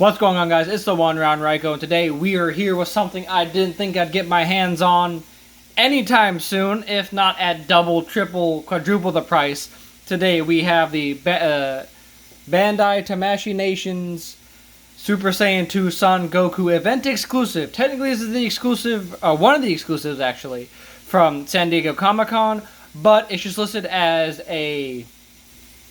What's going on, guys? It's the One Round Ryko, and today we are here with something I didn't think I'd get my hands on anytime soon, if not at double, triple, quadruple the price. Today we have the Bandai Tamashii Nations Super Saiyan 2 Son Goku event exclusive. Technically, this is the exclusive, one of the exclusives actually, from San Diego Comic-Con, but it's just listed as a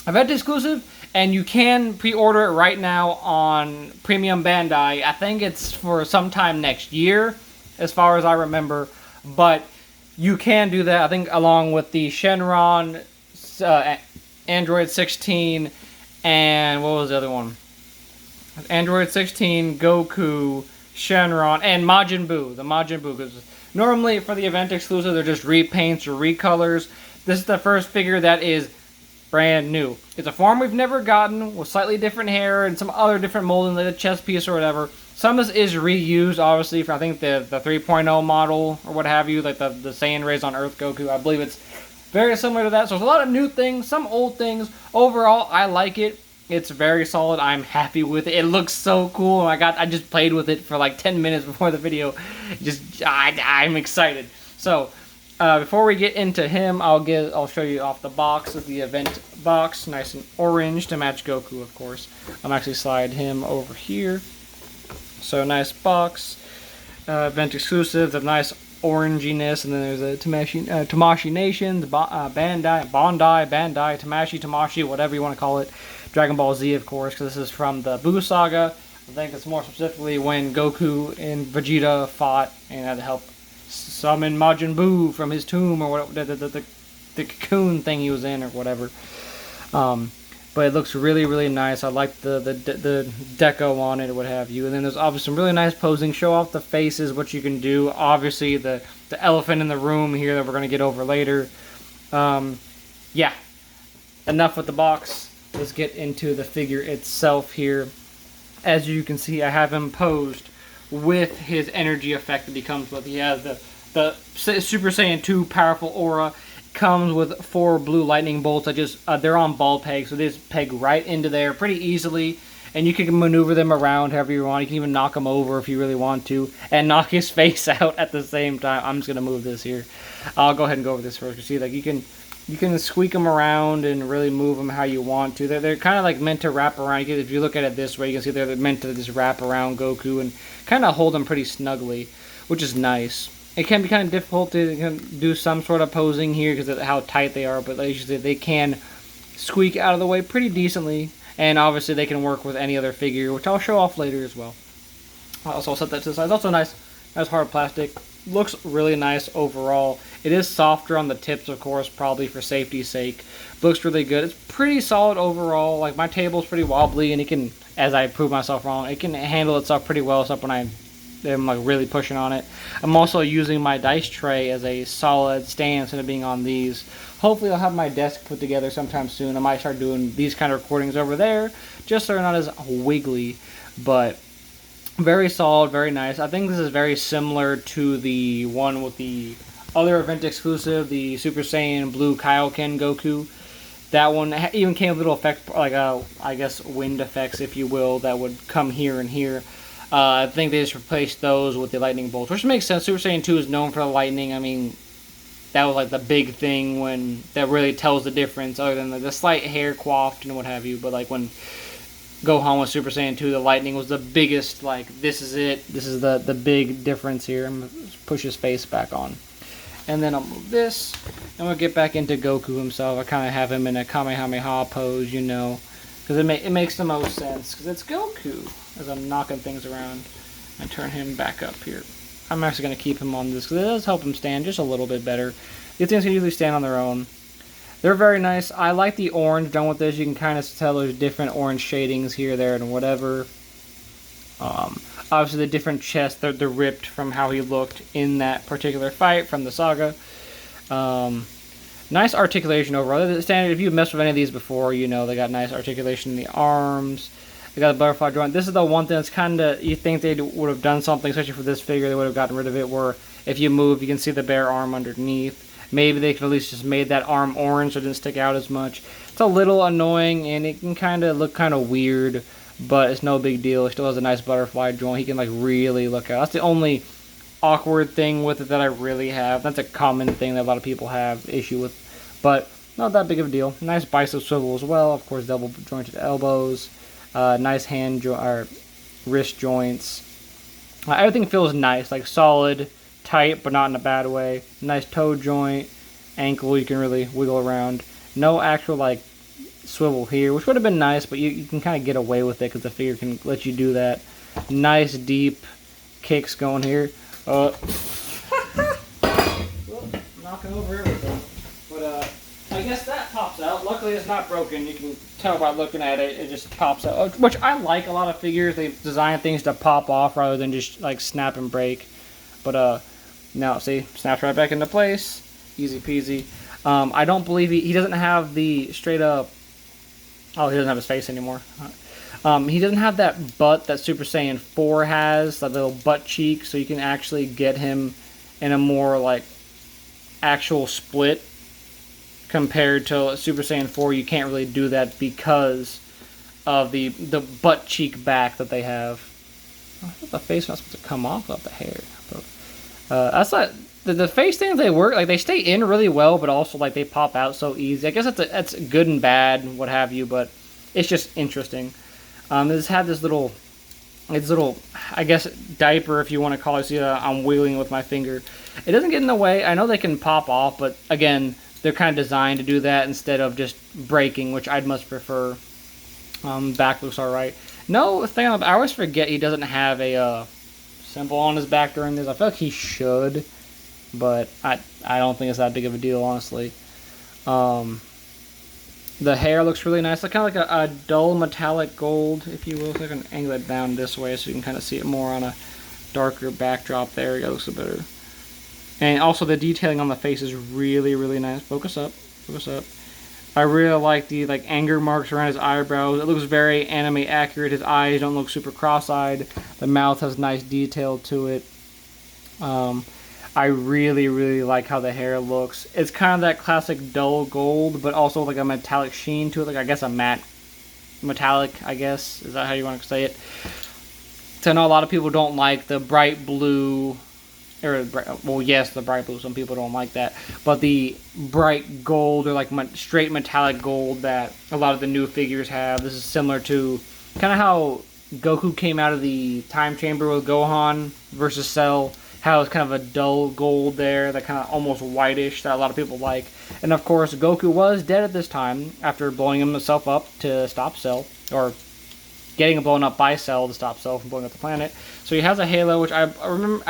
event exclusive, and you can pre-order it right now on Premium Bandai. I think it's for sometime next year, as far as I remember, but you can do that, I think, along with the Shenron, Android 16, and what was the other one? Android 16, Goku, Shenron, and Majin Buu, the Majin Buu, because normally for the event exclusive, they're just repaints or recolors. This is the first figure that is brand new. It's a form we've never gotten, with slightly different hair and some other different molding, like the chest piece or whatever. Some of this is reused, obviously, for I think the 3.0 model or what have you, like the Saiyan Raised on Earth Goku. I believe it's very similar to that. So there's a lot of new things, some old things. Overall, I like it. It's very solid. I'm happy with it. It looks so cool. I just played with it for like 10 minutes before the video. I'm excited. So before we get into him, I'll show you off the box of the event box, nice and orange to match Goku, of course. I'm actually slide him over here. So nice box, event exclusive, the nice oranginess, and then there's a Tamashii Nations, Bandai, Tamashii, whatever you want to call it. Dragon Ball Z, of course, because this is from the Buu saga. I think it's more specifically when Goku and Vegeta fought and had to help summon Majin Buu from his tomb, or whatever, the cocoon thing he was in, or whatever. But it looks really, really nice. I like the deco on it, or what have you. And then there's obviously some really nice posing. Show off the faces, what you can do. Obviously, the elephant in the room here that we're going to get over later. Yeah, enough with the box. Let's get into the figure itself here. As you can see, I have him posed with his energy effect that he comes with. He has the Super Saiyan 2 powerful aura. Comes with 4 blue lightning bolts. They're on ball pegs, so they just peg right into there pretty easily, and you can maneuver them around however you want. You can even knock them over if you really want to, and knock his face out at the same time. I'm just gonna move this here. I'll go ahead and go over this first. You see, like you can squeak them around and really move them how you want to. They're kind of like meant to wrap around. If you look at it this way, you can see they're meant to just wrap around Goku and kind of hold him pretty snugly, which is nice. It can be kind of difficult to do some sort of posing here because of how tight they are, but like you said, they can squeak out of the way pretty decently, and obviously they can work with any other figure, which I'll show off later as well. I'll also set that to the side. It's also nice hard plastic. Looks really nice overall. It is softer on the tips, of course, probably for safety's sake. Looks really good. It's pretty solid overall. Like, my table's pretty wobbly, and it can, as I prove myself wrong, it can handle itself pretty well, except when I'm like really pushing on it. I'm also using my dice tray as a solid stand instead of being on these. Hopefully I'll have my desk put together sometime soon. I might start doing these kind of recordings over there, just so they're not as wiggly, but very solid, very nice. I think this is very similar to the one with the other event exclusive, the Super Saiyan Blue Kaioken Goku. That one even came with little effects, like I guess wind effects, if you will, that would come here and here. I think they just replaced those with the lightning bolts, which makes sense. Super Saiyan 2 is known for the lightning. I mean, that was like the big thing that really tells the difference, other than the slight hair coiffed and what have you. But like when Gohan was Super Saiyan 2, the lightning was the biggest, like, this is it. This is the big difference here. I'm going to push his face back on. And then I'll move this, and we'll get back into Goku himself. I kind of have him in a Kamehameha pose, you know, because it makes the most sense, because it's Goku. As I'm knocking things around, I turn him back up here. I'm actually going to keep him on this because it does help him stand just a little bit better. These things can usually stand on their own. They're very nice. I like the orange done with this. You can kind of tell there's different orange shadings here, there, and whatever. Obviously, the different chests, they're ripped from how he looked in that particular fight from the saga. Nice articulation overall. Standard, if you've messed with any of these before, you know they got nice articulation in the arms. They got a butterfly joint. This is the one thing that's kind of, you think they would have done something, especially for this figure, they would have gotten rid of it, where if you move, you can see the bare arm underneath. Maybe they could at least just made that arm orange so it didn't stick out as much. It's a little annoying, and it can kind of look kind of weird, but it's no big deal. It still has a nice butterfly joint. He can like really look out. That's the only awkward thing with it that I really have. That's a common thing that a lot of people have issue with, but not that big of a deal. Nice bicep swivel as well. Of course, double jointed elbows. Nice or wrist joints. Everything feels nice, like solid, tight, but not in a bad way. Nice toe joint, ankle you can really wiggle around. No actual like swivel here, which would have been nice, but you can kind of get away with it because the figure can let you do that. Nice deep kicks going here. Knocking over everything. But I guess that pops out. Luckily it's not broken. You can tell by looking at it, it just pops out. Which I like. A lot of figures, they design things to pop off rather than just like snap and break. But now see, snaps right back into place. Easy peasy. I don't believe he doesn't have the straight up. Oh, he doesn't have his face anymore. He doesn't have that butt that Super Saiyan 4 has, that little butt cheek, so you can actually get him in a more like actual split. Compared to Super Saiyan 4, you can't really do that because of the butt cheek back that they have. I thought the face was supposed to come off of the hair. That's not the face things. They work like they stay in really well, but also like they pop out so easy. I guess that's good and bad, what have you, but it's just interesting. This had this little, I guess diaper if you want to call it. See, I'm wheeling with my finger. It doesn't get in the way. I know they can pop off, but again, they're kind of designed to do that instead of just breaking, which I'd much prefer. Back looks alright. No thing, I always forget he doesn't have a symbol on his back during this. I feel like he should, but I don't think it's that big of a deal, honestly. The hair looks really nice, like kind of like a dull metallic gold, if you will. So I can angle it down this way so you can kind of see it more on a darker backdrop there. Yeah, it looks a bit better. And also the detailing on the face is really, really nice. Focus up. Focus up. I really like the anger marks around his eyebrows. It looks very anime accurate. His eyes don't look super cross-eyed. The mouth has nice detail to it. I really, really like how the hair looks. It's kind of that classic dull gold, but also like a metallic sheen to it. Like I guess a matte metallic, I guess. Is that how you want to say it? So I know a lot of people don't like the bright blue. Well, yes, the bright blue. Some people don't like that, but the bright gold or like straight metallic gold that a lot of the new figures have. This is similar to kind of how Goku came out of the time chamber with Gohan versus Cell. How it's kind of a dull gold there, that kind of almost whitish that a lot of people like. And of course, Goku was dead at this time after blowing himself up to stop Cell, or getting blown up by Cell to stop Cell from blowing up the planet. So he has a halo, which I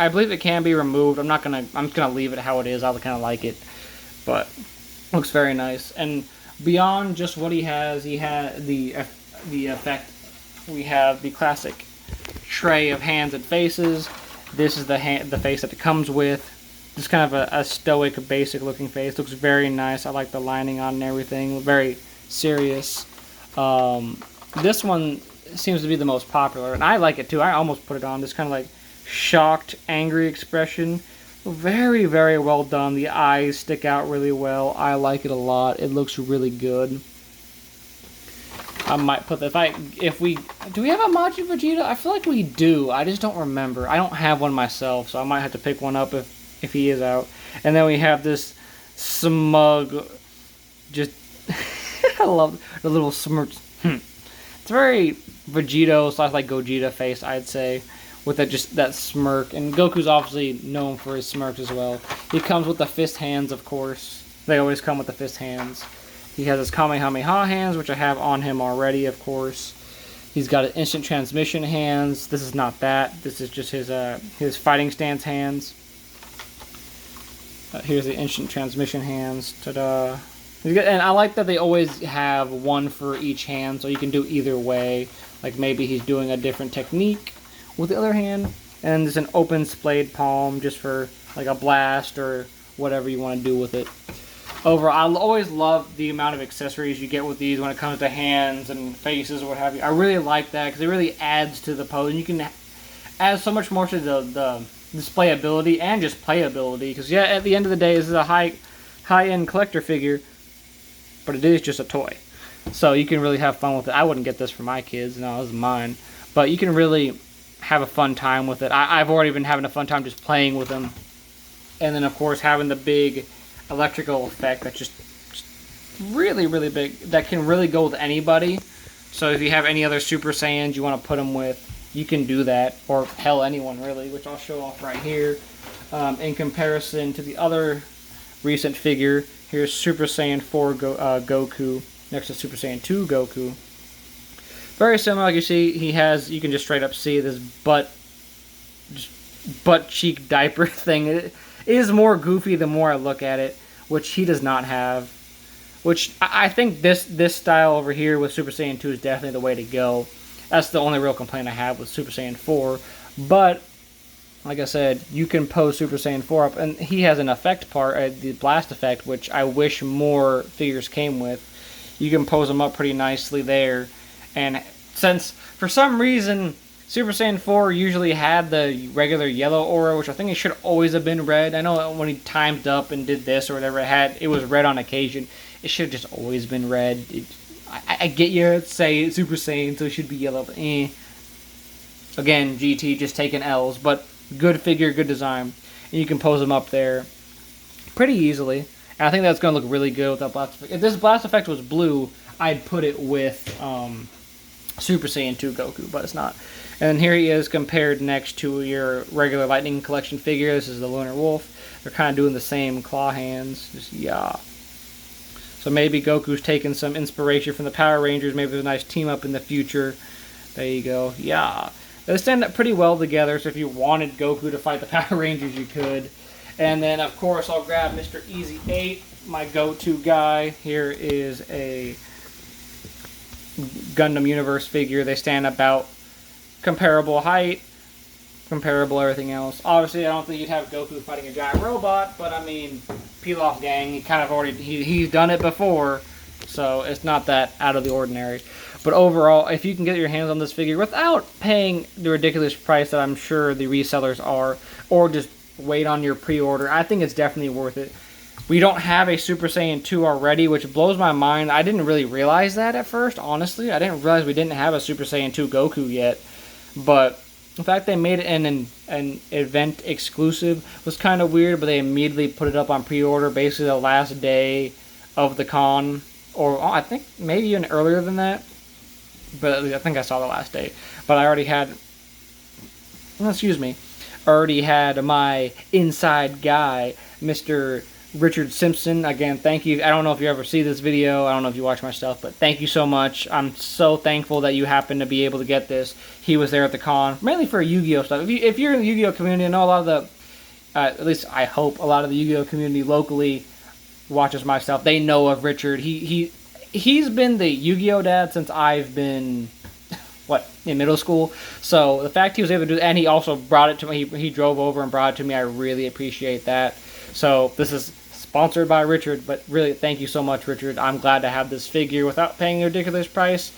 believe it can be removed. I'm just gonna leave it how it is. I kind of like it, but looks very nice. And beyond just what he has the effect. We have the classic tray of hands and faces. This is the face that it comes with. Just kind of a stoic, basic looking face. Looks very nice. I like the lining on and everything. Very serious. This one seems to be the most popular, and I like it too. I almost put it on. This kind of like shocked, angry expression. Very, very well done. The eyes stick out really well. I like it a lot. It looks really good. I might put that. Do we have a Majin Vegeta? I feel like we do. I just don't remember. I don't have one myself, so I might have to pick one up if he is out. And then we have this smug, just I love the little smirk. It's very Vegito / like Gogeta face, I'd say, with that smirk. And Goku's obviously known for his smirks as well. He comes with the fist hands, of course. They always come with the fist hands. He has his Kamehameha hands, which I have on him already, of course. He's got an instant transmission hands. This is not that. This is just his fighting stance hands. Here's the instant transmission hands. Ta-da! And I like that they always have one for each hand, so you can do either way. Like maybe he's doing a different technique with the other hand. And there's an open splayed palm just for like a blast or whatever you want to do with it. Overall, I always love the amount of accessories you get with these when it comes to hands and faces or what have you. I really like that because it really adds to the pose. And you can add so much more to the displayability and just playability. Because yeah, at the end of the day, this is a high-end collector figure, but it is just a toy. So you can really have fun with it. I wouldn't get this for my kids. No, this is mine. But you can really have a fun time with it. I've already been having a fun time just playing with them. And then, of course, having the big electrical effect that's just really, really big. That can really go with anybody. So if you have any other Super Saiyans you want to put them with, you can do that. Or, hell, anyone, really, which I'll show off right here. In comparison to the other recent figure, here's Super Saiyan 4 Goku next to Super Saiyan 2 Goku. Very similar, like you see, you can just straight up see this butt cheek diaper thing. It is more goofy the more I look at it, which he does not have. Which I think this style over here with Super Saiyan 2 is definitely the way to go. That's the only real complaint I have with Super Saiyan 4. But, like I said, you can pose Super Saiyan 4 up, and he has an effect part, the blast effect, which I wish more figures came with. You can pose them up pretty nicely there. And since, for some reason, Super Saiyan 4 usually had the regular yellow aura, which I think it should always have been red. I know when he timed up and did this or whatever it was red on occasion. It should have just always been red. I get you say Super Saiyan, so it should be yellow, but Again, GT just taking L's, but good figure, good design. And you can pose them up there pretty easily. And I think that's going to look really good with that blast effect. If this blast effect was blue, I'd put it with Super Saiyan 2 Goku, but it's not. And here he is compared next to your regular Lightning Collection figure. This is the Lunar Wolf. They're kind of doing the same claw hands. Just, yeah. So maybe Goku's taking some inspiration from the Power Rangers. Maybe there's a nice team up in the future. There you go. Yeah. They stand up pretty well together, so if you wanted Goku to fight the Power Rangers, you could. And then, of course, I'll grab Mr. Easy 8, my go-to guy. Here is a Gundam Universe figure. They stand about comparable height, comparable everything else. Obviously, I don't think you'd have Goku fighting a giant robot, but I mean, peel off gang, he kind of already, he's done it before, so it's not that out of the ordinary. But overall, if you can get your hands on this figure without paying the ridiculous price that I'm sure the resellers are, or just wait on your pre-order, I think it's definitely worth it. We don't have a Super Saiyan 2 already, which blows my mind. I didn't really realize that at first, honestly. I didn't realize we didn't have a Super Saiyan 2 Goku yet. But the fact they made it an event exclusive was kind of weird, but they immediately put it up on pre-order basically the last day of the con. Or I think maybe even earlier than that. But I think I saw the last day. But I already had... already had my inside guy, Mr. Richard Simpson. Again, thank you. I don't know if you ever see this video. I don't know if you watch my stuff, but thank you so much. I'm so thankful that you happen to be able to get this. He was there at the con, mainly for Yu-Gi-Oh stuff. If you're in the Yu-Gi-Oh community, I know a lot of the, at least I hope, a lot of the Yu-Gi-Oh community locally watches my stuff. They know of Richard. He's been the Yu-Gi-Oh dad since I've been... in middle school. So the fact he was able to do that, and he also brought it to me, he drove over and brought it to me, I really appreciate that. So this is sponsored by Richard, but really thank you so much, Richard. I'm glad to have this figure without paying a ridiculous price,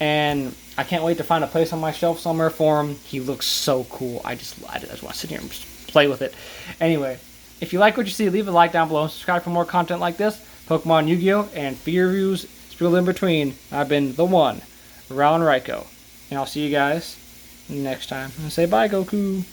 and I can't wait to find a place on my shelf somewhere for him. He looks so cool. I just want to sit here and just play with it. Anyway, if you like what you see, leave a like down below and subscribe for more content like this. Pokemon, Yu-Gi-Oh, and figure reviews, spilled in between. I've been the one, Ron Ryko. And I'll see you guys next time. And say bye, Goku.